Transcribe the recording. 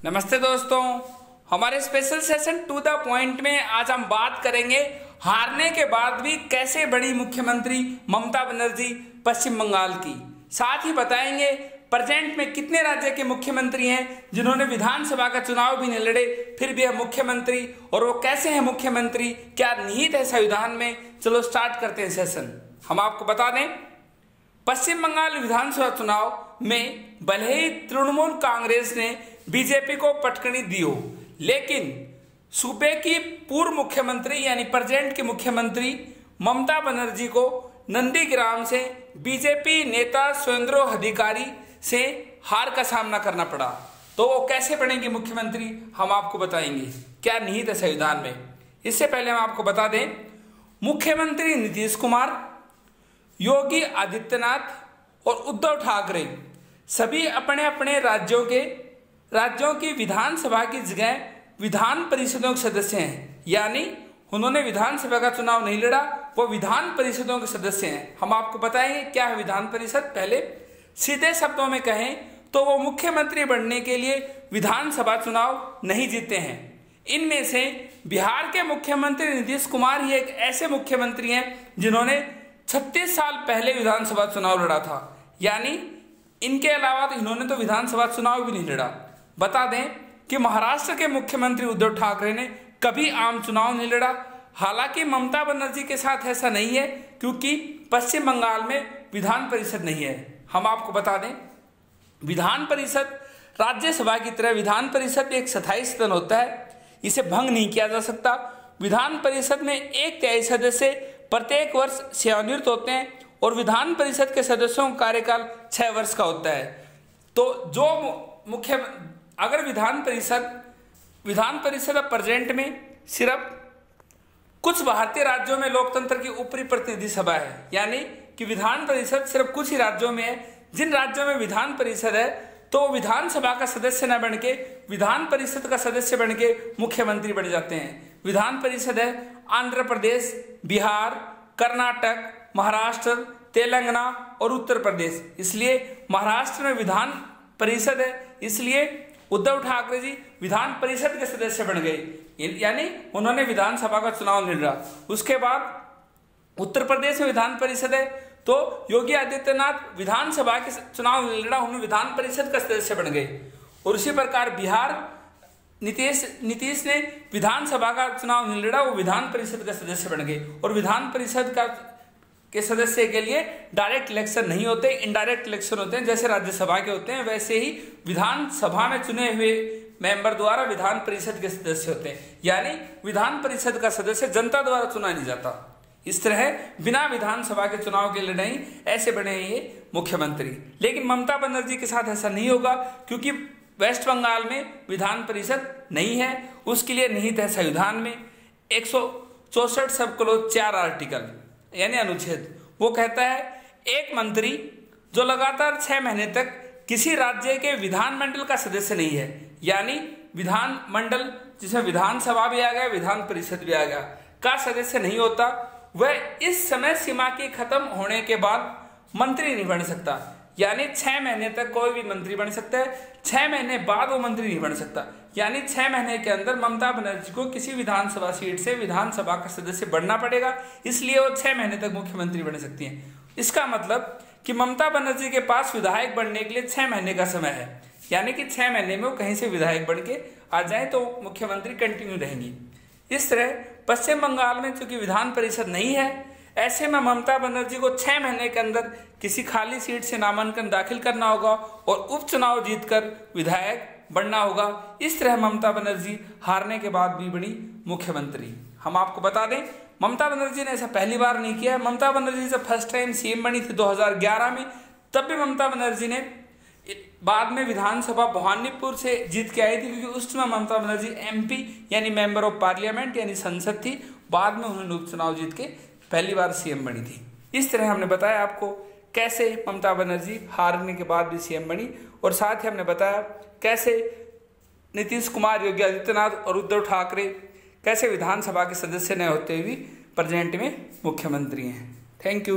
नमस्ते दोस्तों, हमारे special session to the point में आज हम बात करेंगे हारने के बाद भी कैसे बनी मुख्यमंत्री ममता बनर्जी पश्चिम बंगाल की। साथ ही बताएंगे प्रेजेंट में कितने राज्य के मुख्यमंत्री हैं जिन्होंने विधानसभा का चुनाव भी नहीं लड़े फिर भी है मुख्यमंत्री, और वो कैसे हैं मुख्यमंत्री, क्या निहित है संविधान में। चलो स्टार्ट करते हैं सेशन। हम आपको बता दें, पश्चिम बंगाल विधानसभा चुनाव में भले ही तृणमूल कांग्रेस ने बीजेपी को पटकनी दी हो, लेकिन सूबे की पूर्व मुख्यमंत्री यानी प्रेजेंट की मुख्यमंत्री ममता बनर्जी को नंदीग्राम से बीजेपी नेता सुवेंदु अधिकारी से हार का सामना करना पड़ा। तो वो कैसे बनेंगे मुख्यमंत्री हम आपको बताएंगे, क्या निहित है संविधान में। इससे पहले हम आपको बता दें, मुख्यमंत्री नीतीश कुमार, योगी आदित्यनाथ और उद्धव ठाकरे सभी अपने अपने राज्यों की विधानसभा की जगह विधान परिषदों के सदस्य हैं, यानी उन्होंने विधानसभा का चुनाव नहीं लड़ा, वो विधान परिषदों के सदस्य हैं। हम आपको बताएंगे क्या है विधान परिषद। पहले सीधे शब्दों में कहें तो वो मुख्यमंत्री बनने के लिए विधानसभा चुनाव नहीं जीते हैं। इनमें से बिहार के मुख्यमंत्री नीतीश कुमार ही एक ऐसे मुख्यमंत्री हैं जिन्होंने 36 साल पहले विधानसभा चुनाव लड़ा था, यानी इनके अलावा तो इन्होंने तो विधानसभा चुनाव भी नहीं लड़ा। बता दें कि महाराष्ट्र के मुख्यमंत्री उद्धव ठाकरे ने कभी आम चुनाव नहीं लड़ा। हालांकि ममता बनर्जी के साथ ऐसा नहीं है क्योंकि पश्चिम बंगाल में विधान परिषद नहीं है। हम आपको बता दें, विधान परिषद राज्यसभा की तरह विधान परिषद एक स्थायी सदन होता है, इसे भंग नहीं किया जा सकता। विधान परिषद में 1/3 सदस्य प्रत्येक वर्ष सेवानिवृत्त होते हैं और विधान परिषद के सदस्यों का कार्यकाल 6 वर्ष का होता है। तो जो अगर विधान परिषद अब प्रेजेंट में सिर्फ कुछ भारतीय राज्यों में लोकतंत्र की ऊपरी प्रतिनिधि सभा है, यानी कि विधान परिषद सिर्फ कुछ ही राज्यों में है। जिन राज्यों में विधान परिषद है तो विधानसभा का सदस्य न बन के विधान परिषद का सदस्य बन के मुख्यमंत्री बन जाते हैं। विधान परिषद है आंध्र प्रदेश, बिहार, कर्नाटक, महाराष्ट्र, तेलंगाना और उत्तर प्रदेश। इसलिए महाराष्ट्र में विधान परिषद है, इसलिए उद्धव ठाकरे जी विधान परिषद के सदस्य बन गए, यानी उन्होंने विधानसभा का चुनाव नहीं लड़ा। उसके बाद उत्तर प्रदेश में विधान परिषद है तो योगी आदित्यनाथ विधानसभा के चुनाव नहीं लड़ा, उन्होंने विधान परिषद का सदस्य बन गए। और उसी प्रकार बिहार नीतीश ने विधानसभा का चुनाव नहीं लड़ा, वो विधान परिषद का सदस्य बन गए। और विधान परिषद के सदस्य के लिए डायरेक्ट इलेक्शन नहीं होते, इनडायरेक्ट इलेक्शन होते हैं। जैसे राज्यसभा के होते हैं वैसे ही विधानसभा में चुने हुए मेंबर द्वारा विधान परिषद के सदस्य होते हैं, यानी विधान परिषद का सदस्य जनता द्वारा चुना नहीं जाता। इस तरह बिना विधानसभा के चुनाव के लिए नहीं, ऐसे बने ये मुख्यमंत्री। लेकिन ममता बनर्जी के साथ ऐसा नहीं होगा क्योंकि वेस्ट बंगाल में विधान परिषद नहीं है। उसके लिए निहित है संविधान में 164 सब 4 आर्टिकल यानी अनुच्छेद। वो कहता है एक मंत्री जो लगातार 6 महीने तक किसी राज्य के विधानमंडल का सदस्य नहीं है, यानी विधानमंडल जिसमें विधानसभा भी आ गया विधान परिषद भी आ गया का सदस्य नहीं होता, वह इस समय सीमा के खत्म होने के बाद मंत्री नहीं बन सकता। यानी 6 महीने तक कोई भी मंत्री बन सकता है, 6 महीने बाद वो मंत्री नहीं बन सकता। यानी 6 महीने के अंदर ममता बनर्जी को किसी विधानसभा सीट से विधानसभा का सदस्य बनना पड़ेगा, इसलिए वो 6 महीने तक मुख्यमंत्री बन सकती हैं। इसका मतलब कि ममता बनर्जी के पास विधायक बनने के लिए 6 महीने का समय है, यानी कि 6 महीने में वो कहीं से विधायक बन के आ जाए तो मुख्यमंत्री कंटिन्यू रहेंगी। इस तरह पश्चिम बंगाल में चूंकि विधान परिषद नहीं है, ऐसे में ममता बनर्जी को 6 महीने के अंदर किसी खाली सीट से नामांकन दाखिल करना होगा और उपचुनाव जीतकर विधायक बनना होगा। इस तरह ममता बनर्जी हारने के बाद भी बनी मुख्यमंत्री। हम आपको बता दें, ममता बनर्जी ने ऐसा पहली बार नहीं किया है। ममता बनर्जी जब फर्स्ट टाइम सीएम बनी थी 2011 में, तब भी ममता बनर्जी ने बाद में विधानसभा भवानीपुर से जीत के आई थी, क्योंकि उस समय ममता बनर्जी MP यानी मेंबर ऑफ पार्लियामेंट यानी संसद थी। बाद में उन्होंने उपचुनाव जीत के पहली बार सीएम बनी थी। इस तरह हमने बताया आपको कैसे ममता बनर्जी हारने के बाद भी सीएम बनी, और साथ ही हमने बताया कैसे नीतीश कुमार, योगी आदित्यनाथ और उद्धव ठाकरे कैसे विधानसभा के सदस्य न होते हुए प्रेजेंट में मुख्यमंत्री हैं। Thank you.